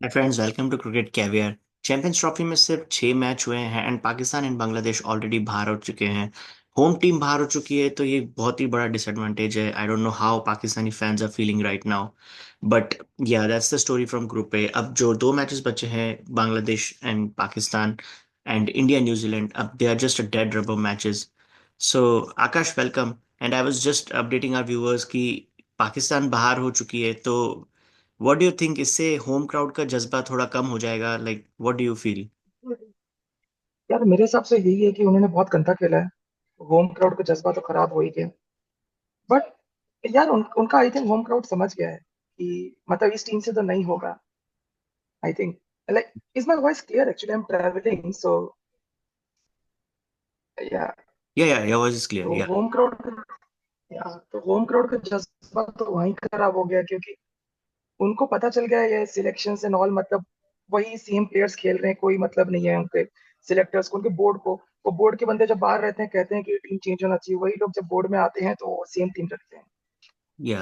Hi friends, welcome to cricket caviar. Champions Trophy में सिर्फ 6 match हुए हैं and Pakistan and Bangladesh already बाहर हो चुके हैं। होम टीम बाहर हो चुकी है तो ये बहुत ही बड़ा डिसएडवांटेज है। I don't know how Pakistani fans are feeling right now, but yeah that's the story from group A. अब जो 2 मैचेस बचे हैं, Bangladesh and Pakistan and India New Zealand, अब they are just a dead rubber matches. So Aakash, welcome. And I was just updating our viewers कि पाकिस्तान बाहर हो चुकी है, तो व्हाट डू यू थिंक? इससे होम क्राउड का जज्बा थोड़ा कम हो जाएगा? Like what do you feel? यार मेरे हिसाब से यही है कि उन्होंने बहुत गंदा खेला है। होम क्राउड का जज्बा तो खराब हो ही गया। बट यार उनका आई थिंक होम क्राउड समझ गया है कि मतलब इस टीम से तो नहीं होगा। I think like is my voice clear? Actually I am travelling so या या योर वॉइस इज क्लियर, तो या। होम क्राउड का जज्बा तो वहीं खराब हो गया क्योंकि उनको पता चल गया ये सिलेक्शन एंड ऑल मतलब वही सेम प्लेयर्स खेल रहे हैं, कोई मतलब नहीं है उनके सिलेक्टर्स को, उनके बोर्ड को। वो बोर्ड के बंदे जब बाहर रहते हैं कहते हैं कि टीम चेंज होना चाहिए, वही लोग जब बोर्ड में आते हैं तो सेम टीम रखते हैं। या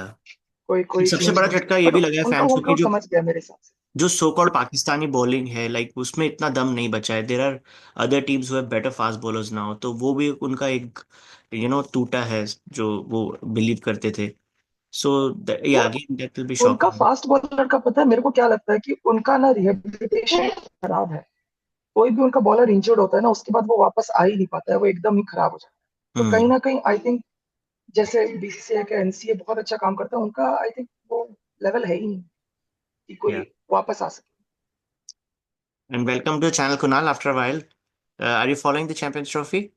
कोई कोई सबसे चेंज बड़ा नहीं। झटका ये बट भी लगा है उनका फैंस होम को कि क्राउड जो समझ गया मेरे हिसाब से। जो सो कॉल्ड पाकिस्तानी बॉलिंग है, लाइक उसमें इतना दम नहीं बचा है। There are other teams who have better fast bowlers now, तो वो भी उनका एक टूटा है जो वो बिलीव करते थे। सो या यार अगेन दैट विल बी उनका शॉकिंग। फास्ट बॉलर का पता है मेरे को क्या लगता है कि उनका ना रिहेबिलिटेशन खराब है। कोई भी उनका बॉलर इंजर्ड होता है ना, उसके बाद वो वापस आ ही नहीं पाता है, वो एकदम ही खराब हो जाता है। तो कहीं हम्म। ना कहीं आई थिंक जैसे बीसीसीआई का एनसीए बहुत अच्छा काम करता है, उनका आई थिंक वो लेवल है ही नहीं कि कोई या वापस आ सके। And welcome to channel Kunal after a while. Are you following the Champions Trophy?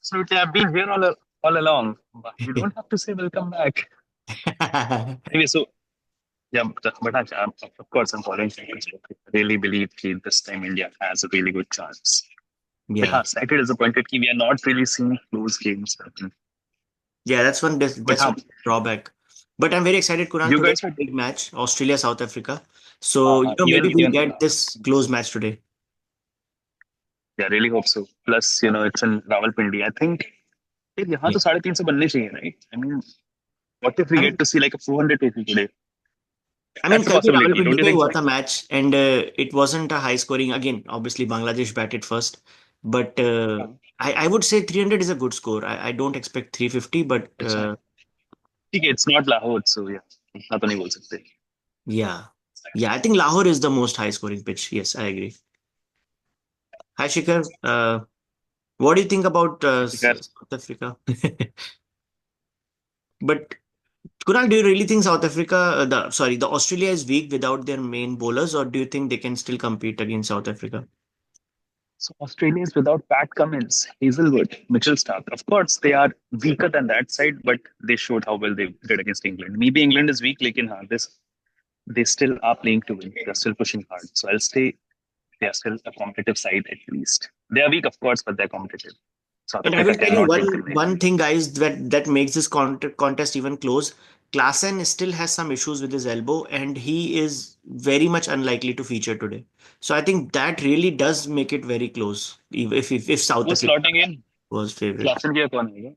Absolutely, I've been here all along, but you don't have to say welcome back. Anyway, so yeah, of course I'm following Champions Trophy. I really believe that this time India has a really good chance. But Yeah. हाँ, slightly disappointed that we are not really seeing close games happen. Yeah, But that's हाँ, one drawback. But I'm very excited, Kunal. you Today, guys were big match, Australia South Africa. So maybe even we'll get this close match today. yeah, really hope so. Plus, it's in Rawalpindi. I think यार यहाँ Yeah. तो 350 बनने चाहिए, right? I mean, what if we I get mean, to see like a 400 total today? I mean, That's a कल भी possibility, don't Rawalpindi you का ही think हुआ so? था match and it wasn't a high scoring. Again, obviously Bangladesh batted first, but हाँ, I would say 300 is a good score. I don't expect 350, but अच्छा ठीक है, it's not Lahore, so yeah, इतना तो नहीं बोल सकते. yeah, yeah. I think Lahore is the most high scoring pitch. Yes, I agree. Hi, Shikhar. What do you think about Because South Africa? But Kunal, do you really think South Africa, the Australia is weak without their main bowlers, or do you think they can still compete against South Africa? so Australia is without Pat Cummins, Hazelwood, Mitchell Stark. Of course, they are weaker than that side, but they showed how well they did against England. Maybe England is weak, like in this they still are playing to win. They're still pushing hard. So I'll say they are still a competitive side at least. They are weak, of course, but they're competitive. South And I will Africa tell you cannot win today. one thing, guys, that makes this contest even close. Klaasen still has some issues with his elbow, and he is very much unlikely to feature today. So I think that really does make it very close. If South Who's Africa slotting in? was favored. Klassen के कौन है ये?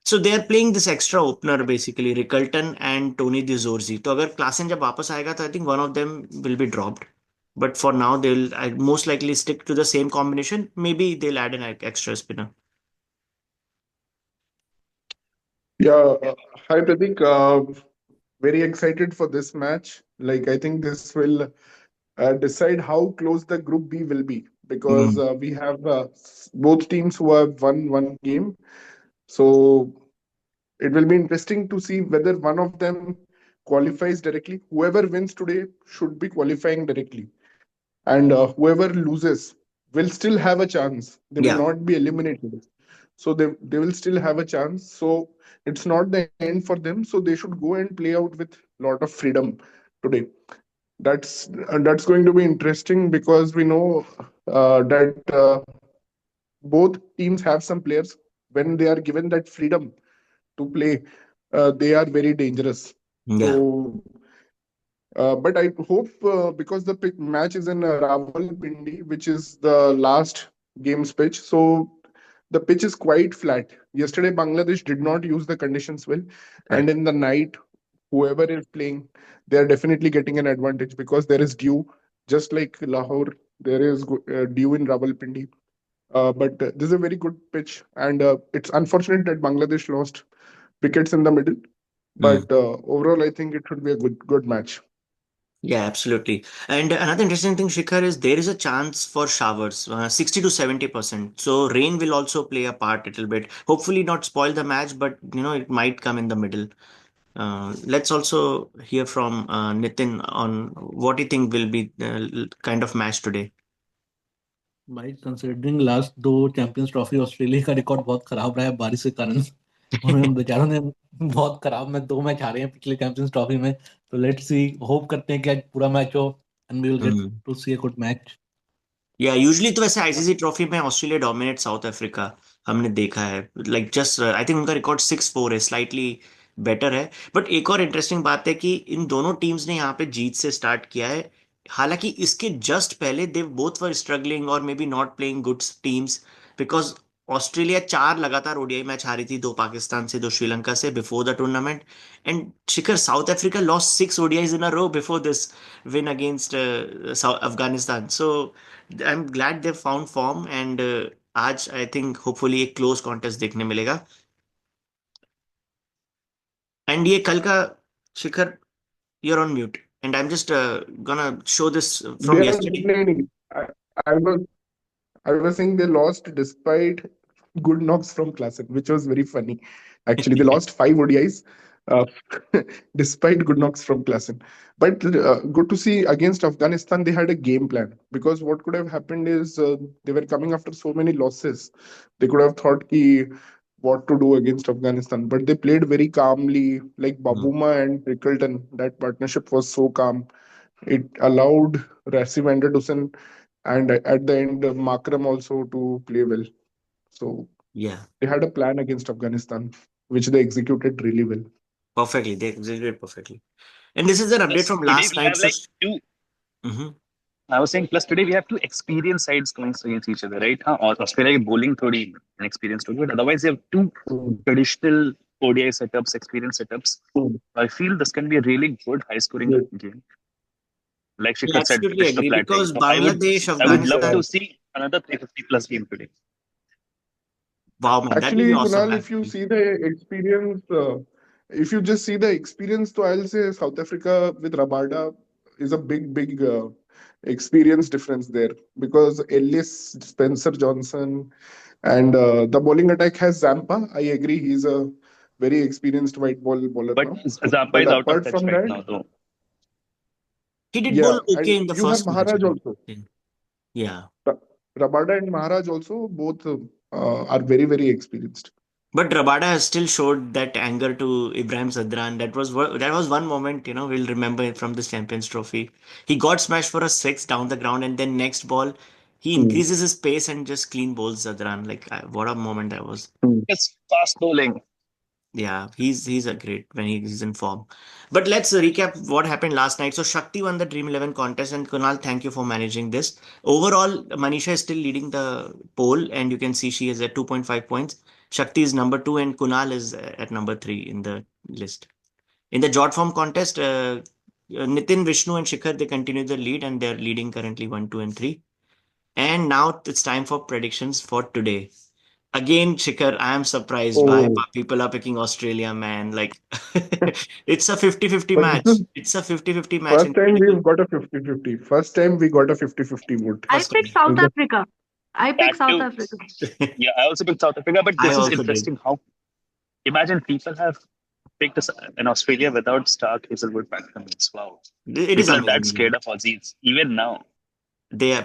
So they are playing this extra opener basically, Rickelton and Tony De Zorzi. तो अगर Klaasen जब वापस आएगा तो I think one of them will be dropped. But for now they'll most likely stick to the same combination. Maybe they'll add an extra spinner. Yeah, hi Pratik. Very excited for this match. Like, I think this will decide how close the Group B will be because Mm. we have both teams who have won one game. So it will be interesting to see whether one of them qualifies directly. Whoever wins today should be qualifying directly, and whoever loses will still have a chance. They will Yeah. not be eliminated, so they will still have a chance. So it's not the end for them, so they should go and play out with a lot of freedom today. That's going to be interesting because we know that both teams have some players. When they are given that freedom to play, they are very dangerous. Yeah. So but I hope because the match is in Rawalpindi, which is the last game's pitch, so the pitch is quite flat. Yesterday, Bangladesh did not use the conditions well, and Correct. in the night, whoever is playing, they are definitely getting an advantage because there is dew, just like Lahore, there is dew in Rawalpindi. But this is a very good pitch, and it's unfortunate that Bangladesh lost wickets in the middle. Mm. But overall, I think it should be a good match. Yeah, absolutely. And another interesting thing, Shikhar, is there is a chance for showers, 60 to 70%. So rain will also play a part a little bit. Hopefully not spoil the match, but it might come in the middle. Let's also hear from Nitin on what he think will be the kind of match today. भाई considering last दो champions trophy Australia का record बहुत खराब रहा है बारिश के कारण। उन्होंने बेचारों ने बहुत खराब में 2 मैच हारे हैं पिछले चैंपियंस ट्रॉफी में। तो लेट्स सी, होप करते हैं कि आज पूरा मैच हो and we will get hmm. To see a good match. या यूजुअली तो वैसे आईसीसी ट्रॉफी में ऑस्ट्रेलिया डोमिनेट साउथ अफ्रीका, हमने देखा है। लाइक जस्ट आई थिंक उनका रिकॉर्ड 6-4 है, स्लाइटली बेटर है। बट एक और इंटरेस्टिंग बात है कि इन दोनों टीम्स ने यहाँ पे जीत से स्टार्ट किया है। हालांकि इसके जस्ट पहले दे बोथ वर स्ट्रगलिंग और may be not playing good teams, because Australia 4 लगातार ओडीआई मैच हारी थी, 2 पाकिस्तान से, 2 श्रीलंका से before the tournament. And Shikhar, South Africa lost 6 ODIs in a row before this win against Afghanistan. So I am glad they found form and आज I think hopefully एक close contest देखने मिलेगा। And ये कल का, शिखर, you're on mute and I'm just gonna show this from They are yesterday. complaining. I was I was saying they lost despite good knocks from Klassen, which was very funny. Actually, they lost 5 ODIs uh, despite good knocks from Klassen. But good to see against Afghanistan, they had a game plan because what could have happened is they were coming after so many losses. They could have thought ki, what to do against Afghanistan, but they played very calmly. Like Hmm. Babuma and Trickleton, that partnership was so calm. It allowed Rassim Anderson and at the end Makram also to play well. So Yeah, they had a plan against Afghanistan, which they executed really well. perfectly. They executed perfectly. And this is an update Plus from today last we night. have So, like two. Mhm. I was saying plus today we have two experienced sides going against each other, right? Huh? Or Australia की bowling थोड़ी inexperienced होगी, but otherwise you have two Mm. traditional ODI setups, experienced setups. Mm. I feel this can be a really good high scoring Yes. game. Like Yeah, Shikhar said, absolutely pitch to agree flattening. because So Bangladesh, I would love Afghanistan, to see another 350 plus game today. wow, man, that will be Actually, awesome, Kunal, if you actually. see the experience, if you just see the experience, so I'll say South Africa with Rabada is a big experience difference there because Ellis, Spencer Johnson, and the bowling attack has Zampa. I agree, he's a very experienced white ball bowler But now. Zappa But is out of apart touch from right that, now, though. He did yeah, bowl okay and in the you have first match, Maharaj I also. think. Yeah. Rabada and Maharaj also both are very experienced. But Rabada has still showed that anger to Ibrahim Sadran. That was one moment, we'll remember it from this Champions Trophy. He got smashed for a six down the ground, and then next ball, he Mm. increases his pace and just clean bowls Sadran. Like, what a moment that was. Mm. It's fast bowling. Yeah, he's a great when he's in form. But let's recap what happened last night. So Shakti won the Dream 11 contest, and Kunal, thank you for managing this. Overall, Manisha is still leading the poll, and you can see she is at 2.5 points. Shakti is number 2, and Kunal is at number 3 in the list. In the Jot Form contest, Nitin, Vishnu, and Shikhar, they continue the lead, and they're leading currently 1, 2, and 3. And now it's time for predictions for today. Again, Shikhar, I am surprised why Oh, people are picking Australia, man. Like, it's a 50-50 but this match. is It's a 50-50 match. first time Incredible. we've got a 50-50. First time we got a 50-50 vote. I First pick time. South Is that Africa. I pick That South too. Africa. Yeah, I also picked South Africa, but I this is also did. interesting. How imagine people have picked us in Australia without Stark Hazelwood batsmen. Wow, It is people are that amazing. scared of Aussies even now.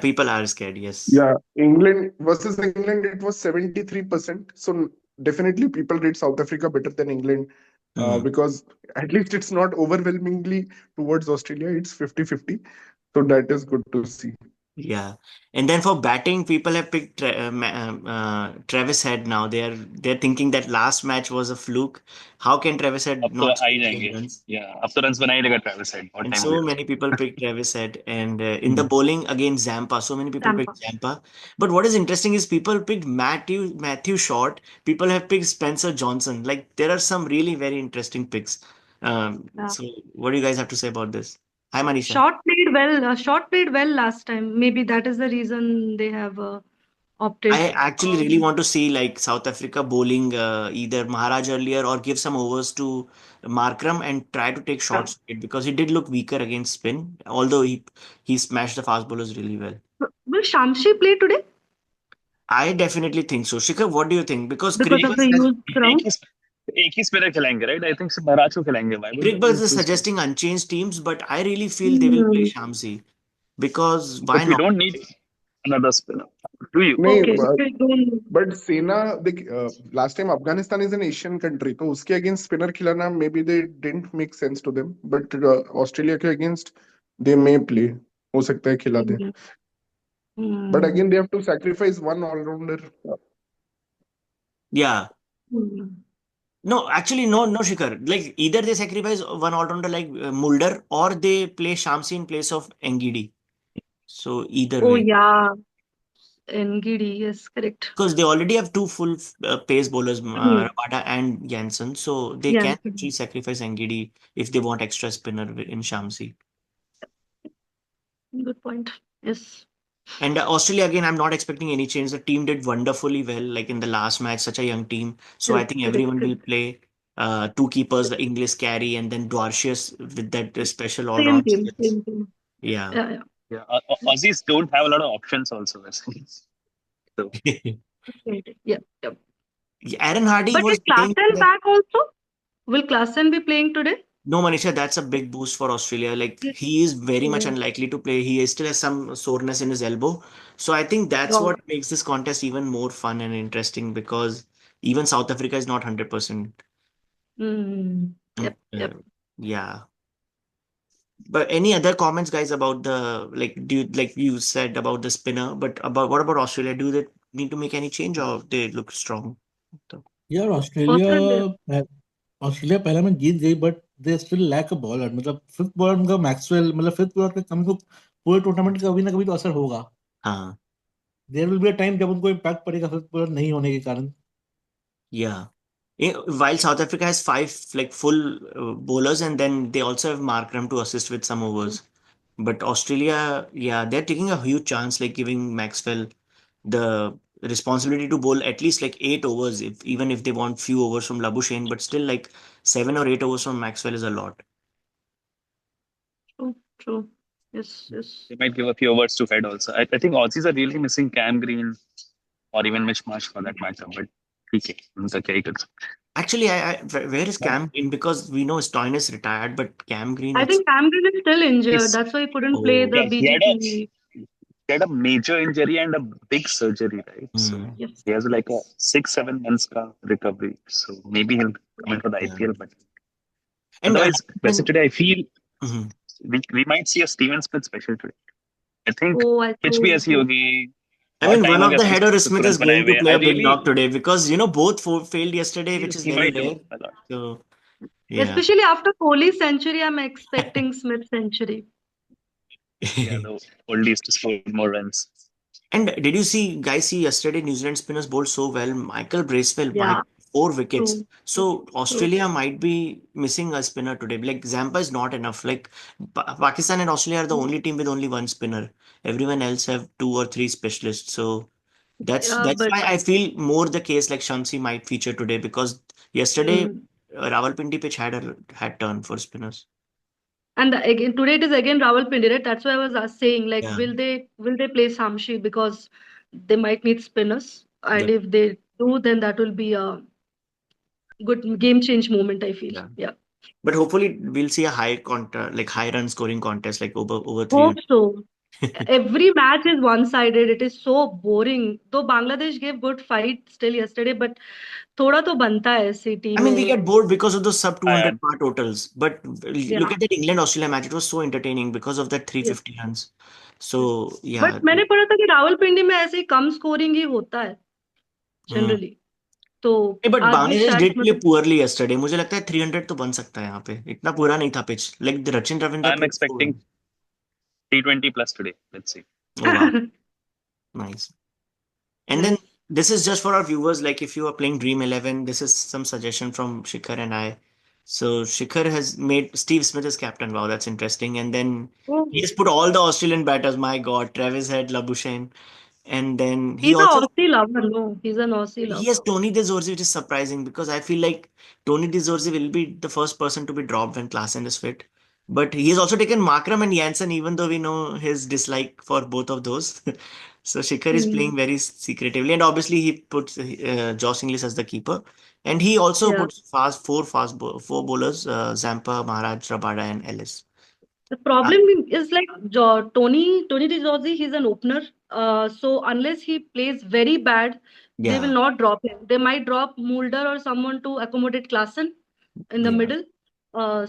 People are scared, yes. Yeah, England versus England, it was 73%. So definitely people rate South Africa better than England Hmm. because at least it's not overwhelmingly towards Australia. It's 50-50. So that is good to see. Yeah. And then for batting, people have picked Travis Head now. They're thinking that last match was a fluke. How can Travis अब Head तो not uh he score 10 जाएंगे. runs? Yeah, अब तो runs बना ही देगा Travis Head. बहुत And time हो so गया many उसको. people picked Travis Head. And in the Mm. bowling, again, Zampa. So many people Tampa. picked Zampa. But what is interesting is people picked Matthew Short. People have picked Spencer Johnson. Like, there are some really very interesting picks. Yeah. So what do you guys have to say about this? Hi, Manisha. Short played well last time. Maybe that is the reason they have opted. I actually really want to see like South Africa bowling either Maharaj earlier or give some overs to Markram and try to take shots because he did look weaker against spin, although he smashed the fast bowlers really well. Will Shamshi play today I definitely think so. Shikhar, what do you think? Because because Crick of the Buzz used ground? एक ही spinner खेलेंगे, right? I think महाराज को खेलेंगे. Why would Crick Buzz they is choose? suggesting unchanged teams, but I really feel they will play Hmm. Shamsi because why But we not? don't need another spinner. Do you? नहीं Okay, we don't. But सेना देख last time Afghanistan is an Asian country तो उसके against spinner खिलाना may be they didn't make sense to them but Australia के against they may play हो सकता है खिला दे but Hmm. Again they have to sacrifice one allrounder Yeah. Hmm. No, actually, no, Shikhar. Like either they sacrifice one all-rounder like Mulder or they play Shamsi in place of Ngidi. So either Oh way, yeah, Ngidi, yes, correct. because they already have two full pace bowlers, Hmm. Rabada and Jansen, so they Yeah. can actually sacrifice Ngidi if they want extra spinner in Shamsi. Good point. Yes. And Australia, again, I'm not expecting any change. The team did wonderfully well, like in the last match, such a young team. So I Correct, think correct, everyone will correct. play two keepers, the English carry, and then Dwarshuis with that special Same all-round team, skills. same team. Yeah. Yeah, yeah. Yeah, Aussies don't have a lot of options also. So Same team. Yeah, yeah. Aaron Hardy But was is playing Klaasen like back also? Will Klaasen be playing today? no, Manisha, that's a big boost for Australia. Like he is very much Oh, unlikely to play. He still has some soreness in his elbow. So I think that's wow. what makes this contest even more fun and interesting because even South Africa is not 100%. Yep, Uh, yep. yeah. But any other comments, guys, about the like? Do you like you said about the spinner? But about what about Australia? Do they need to make any change or they look strong? यार Australia. Australia पहला match जीत गई but they still lack a bowler मतलब fifth bowler उनका Maxwell मतलब fifth bowler का कम से कम पूरे टूर्नामेंट का कभी ना कभी तो असर होगा हाँ. There will be a time जब उनको इम्पैक्ट पड़ेगा फिफ्थ बॉलर नहीं होने के कारण Yeah. While South Africa has five like full bowlers, and then they also have Markram to assist with some overs. But Australia, yeah, they're taking a huge chance, like giving Maxwell the responsibility to bowl at least like 8 overs, if even if they want few overs from Labuschagne, but still like 7 or 8 overs from Maxwell is a lot. True, true. Yes, yes. they might give a few words to Fed also. I think Aussies are really missing Cam Green or even Mitch Marsh for that matchup. But okay, उनका क्या ही कर सकते Actually, where is हैं. Cam Green? Because we know Stoinis is retired, but Cam Green, I that's think Cam Green is still injured. He's, That's why he couldn't play oh, the yeah, BGP. he had a major injury and a big surgery, right? So hmm, Yes. he has like a 6-7 months ka recovery. So maybe he'll come in for the yeah. IPL. But And otherwise, then, today I feel mhm. we might see a Steven Smith special today. I think Oh, I pitch भी think ऐसी होगी. I बहुत mean, time one हो of गया the pitch head or तो Smith is तुरंत बनाए going to हुए. play I a big knock really today because both failed yesterday, which feel is he very might do rare. a lot. So yeah. especially after Kohli's century, I'm expecting Smith's century. Yeah, the oldies to score more runs. And did you see yesterday New Zealand spinners bowled so well? Michael Bracewell, Yeah, 4 wickets. true, So true. Australia might be missing a spinner today. Like Zampa is not enough. Like Pakistan and Australia are the only team with only one spinner. Everyone else have 2 or 3 specialists. So that's But why I feel more the case like Shamsi might feature today because yesterday mm, Rawalpindi pitch had turn for spinners. and again today it is again Rawalpindi, right? That's why I was saying like, Yeah. will they play Shamshi because they might need spinners, and Yeah. if they do, then that will be a good game change moment. I feel. Yeah. Yeah. But hopefully we'll see a high run scoring contest like over Hope 300. so. Every match is one-sided. It is so boring. Though Bangladesh gave good fight still yesterday, but थोड़ा तो बनता है ऐसी I mean, we टीमें. get bored because of those sub I 200 par totals. But look Yeah. at that England Australia match. It was so entertaining because of that Yes. 350 runs. So, But yeah. मैंने पढ़ा था कि रावलपिंडी में ऐसे ही कम scoring ही होता है Hmm. Generally. तो But आज भी Bangladesh शायद did play मतलब poorly yesterday. मुझे लगता है 300 तो बन सकता है यहाँ पे. इतना बुरा नहीं था pitch. Like the Rachin Ravindra I'm played so well. expecting T20 plus today. Let's see. Oh wow, nice. And then nice. this is just for our viewers. Like if you are playing Dream 11, this is some suggestion from Shikhar and I. So Shikhar has made Steve Smith as captain. Wow, that's interesting. And then Oh, he has put all the Australian batters. My God, Travis Head, Labuschagne, and then he he's an also Aussie lover. No, he's an Aussie he has lover. Tony De Zorzi, which is surprising because I feel like Tony De Zorzi will be the first person to be dropped when Klaasen is fit. But he has also taken Markram and Jansen, even though we know his dislike for both of those. So Shikhar is Hmm. playing very secretively, and obviously he puts Josh Inglis as the keeper, and he also Yeah. puts four bowlers: Zampa, Maharaj, Rabada, and Ellis. The Uh, problem is like Tony De Giorgi, he's an opener. So unless he plays very bad, they will yeah, not drop him. They might drop Mulder or someone to accommodate Klassen in the yeah. middle.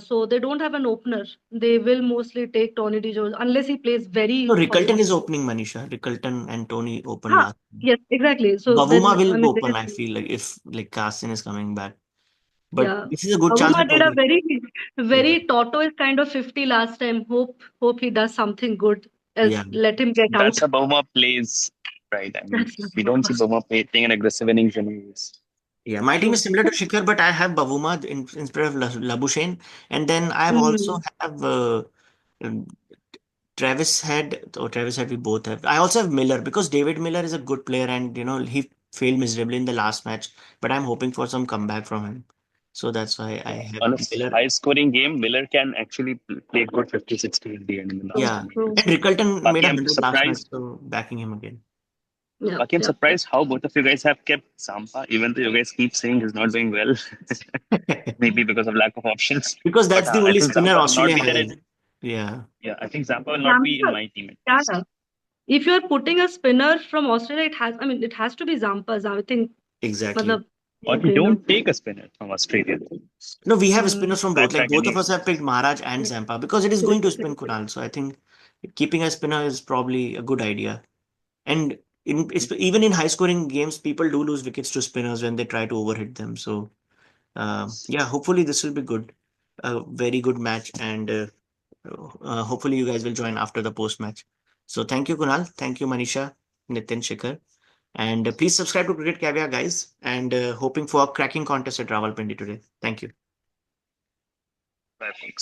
So they don't have an opener. They will mostly take Tony De Giorgi unless he plays No, very Rickelton is horribly. opening, Manisha. Rickelton and Tony open Ha, last. yes, exactly. So Bavuma then, I will mean, open, I feel like, if like Carson is coming back. But yeah. this is a good chance for Avuma did a Tony. very, Yeah. very tortoise kind of 50 last time. Hope he does something good. Yeah. Else, let him get That's out. how Bowma plays, right? I mean, That's we don't see Avuma. Bowma playing an aggressive innings anyways. Yeah. My team is True. similar to Shikhar, but I have Bavuma instead of Labuschagne. And then I have also Mm. have um, Travis Head, we both have. I also have Miller because David Miller is a good player and, he failed miserably in the last match, but I'm hoping for some comeback from him. So that's why I Yeah. have On a Miller. high scoring game, Miller can actually play good 50-60 at the end in the last True, Yeah. 10 true. And minutes. Rickelton made Baki, I'm 100 last match, surprised. so backing him again. Yeah, Baki, I'm yeah, yeah. surprised how both of you guys have kept Zampa, even though you guys keep saying he's not doing well. Maybe because of lack of options. Because But that's the I only think spinner Zampa will not Australia be there. has. Yeah, Yeah, I think Zampa will not be in Zampa, my team at yeah. least. If you are putting a spinner from Australia, I mean, it has to be Zampa. I think, exactly. matlab, Or no we brainer. don't take a spinner from Australia. No, we have Mm. spinners from both. Like Backtrack both of us anyway. have picked Maharaj and Correct, Zampa because it is going correct, to spin correct, correct. Kunal. So I think keeping a spinner is probably a good idea. And even in high scoring games, people do lose wickets to spinners when they try to overhit them. So yeah, hopefully this will be good. A very good match. And hopefully you guys will join after the post match. So thank you, Kunal. Thank you, Manisha, Nitin, Shikhar. And please subscribe to Cricket Caviar, guys. And hoping for a cracking contest at Rawalpindi today. Thank you. Bye, folks.